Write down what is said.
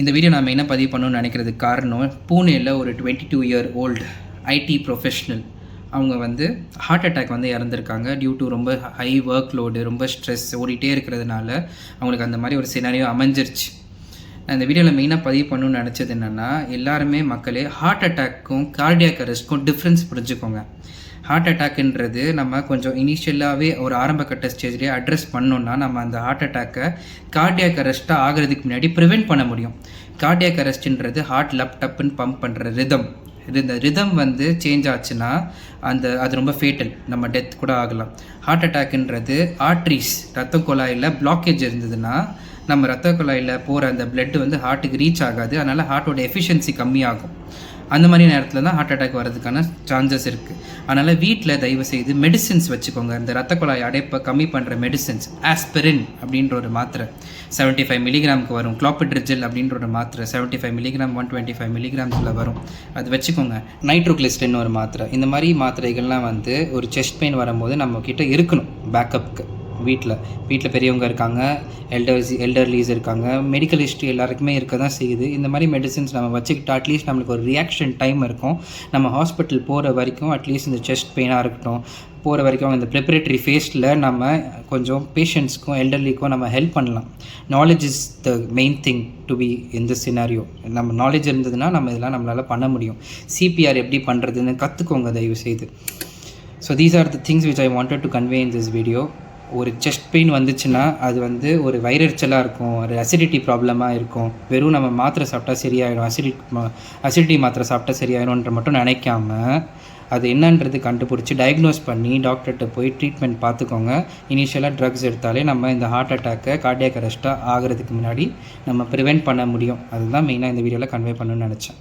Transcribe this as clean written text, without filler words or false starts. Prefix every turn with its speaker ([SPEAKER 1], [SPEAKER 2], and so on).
[SPEAKER 1] இந்த வீடியோ நான் மெயினாக பதிவு பண்ணணும்னு நினைக்கிறதுக்கு காரணம், பூனேயில் ஒரு 22 இயர் ஓல்டு ஐடி ப்ரொஃபஷ்னல் அவங்க வந்து ஹார்ட் அட்டாக் வந்து இறந்துருக்காங்க. டியூ டு ரொம்ப ஹை ஒர்க் லோடு, ரொம்ப ஸ்ட்ரெஸ் ஓடிட்டே இருக்கிறதுனால அவங்களுக்கு அந்த மாதிரி ஒரு சினாரியோ அமைஞ்சிருச்சு. இந்த வீடியோவில் மெயினாக பதிவு பண்ணணும்னு நினச்சது என்னென்னா, எல்லாருமே மக்களே ஹார்ட் அட்டாக்கும் கார்டியாக் அரெஸ்ட்க்கும் டிஃப்ரென்ஸ் புரிஞ்சுக்கோங்க. ஹார்ட் அட்டாக்ன்றது நம்ம கொஞ்சம் இனிஷியலாகவே ஒரு ஆரம்ப கட்ட ஸ்டேஜ்லேயே அட்ரஸ் பண்ணோன்னா நம்ம அந்த ஹார்ட் அட்டாக்கை கார்டியாக் அரெஸ்ட்டாக ஆகிறதுக்கு முன்னாடி ப்ரிவெண்ட் பண்ண முடியும். கார்டியாக் அரெஸ்ட்ன்றது ஹார்ட் லப் டப்புன்னு பம்ப் பண்ணுற இந்த ரிதம் வந்து சேஞ்ச் ஆச்சுன்னா அது ரொம்ப ஃபேட்டல், நம்ம டெத் கூட ஆகலாம். ஹார்ட் அட்டாக்ன்றது ஆர்ட்ரிஸ் ரத்த குழாயில் பிளாக்கேஜ் இருந்ததுன்னா நம்ம ரத்த குழாயில் போகிற அந்த பிளட் வந்து ஹார்ட்டுக்கு ரீச் ஆகாது. அதனால் ஹார்ட்டோட எஃபிஷியன்சி கம்மியாகும். அந்த மாதிரி நேரத்தில் தான் ஹார்ட் அட்டாக் வரதுக்கான சான்சஸ் இருக்குது. அதனால் வீட்டில் தயவு செய்து மெடிசின்ஸ் வச்சுக்கோங்க. இந்த ரத்த குழாய் அடைப்பை கம்மி பண்ணுற மெடிசின்ஸ், ஆஸ்பிரின் அப்படின்ற ஒரு மாத்திரை 75 மில்லிகிராமுக்கு வரும். குளோபிட்ரிஜில் அப்படின்ற ஒரு மாத்திரை 75 மில்லிகிராம் 125 மில்லிகிராம்ஸில் வரும். அது வச்சுக்கோங்க. நைட்ரோக்ளிஸ்டின் ஒரு மாத்திரை. இந்த மாதிரி மாத்திரைகள்லாம் வந்து ஒரு செஸ்ட் பெயின் வரும்போது நம்மக்கிட்ட இருக்கணும் பேக்கப்புக்கு. வீட்டில் பெரியவங்க இருக்காங்க, எல்டர்லீஸ் இருக்காங்க, மெடிக்கல் ஹிஸ்ட்ரி எல்லாருக்குமே இருக்க தான் செய்யுது. இந்த மாதிரி மெடிசின்ஸ் நம்ம வச்சுக்கிட்டு அட்லீஸ்ட் நம்மளுக்கு ஒரு ரியாக்ஷன் டைம் இருக்கும். நம்ம ஹாஸ்பிட்டல் போகிற வரைக்கும் அட்லீஸ்ட் இந்த செஸ்ட் பெயினாக இருக்கட்டும் போகிற வரைக்கும் இந்த ப்ரிப்பரேட்டரி ஃபேஸில் நம்ம கொஞ்சம் பேஷண்ட்ஸ்க்கும் எல்டர்லிக்கும் நம்ம ஹெல்ப் பண்ணலாம். Knowledge is the main thing to be in this scenario. நம்ம நாலேஜ் இருந்ததுன்னா நம்ம இதெல்லாம் நம்மளால் பண்ண முடியும். சிபிஆர் எப்படி பண்ணுறதுன்னு கற்றுக்கோங்க தயவு செய்து. So these are the things which I wanted to convey in this video. ஒரு செஸ்ட் பெயின் வந்துச்சுன்னா அது வந்து ஒரு வயிறெரிச்சலாக இருக்கும், ஒரு அசிடிட்டி ப்ராப்ளமாக இருக்கும். வெறும் நம்ம மாத்திரை சாப்பிட்டா சரியாயிடும், அசிடிட்டி மாத்திரை சாப்பிட்டா சரியாயிடும்ன்ற மட்டும் நினைக்காம அது என்னன்றது கண்டுபிடிச்சி டயக்னோஸ் பண்ணி டாக்டர்கிட்ட போய் ட்ரீட்மெண்ட் பார்த்துக்கோங்க. இனிஷியலாக ட்ரக்ஸ் எடுத்தாலே நம்ம இந்த ஹார்ட் அட்டாக்கை கார்டியாக் அரெஸ்ட்டாக ஆகிறதுக்கு முன்னாடி நம்ம ப்ரிவெண்ட் பண்ண முடியும். அதுதான் மெயினாக இந்த வீடியோவில் கன்வே பண்ணணும்னு நினச்சேன்.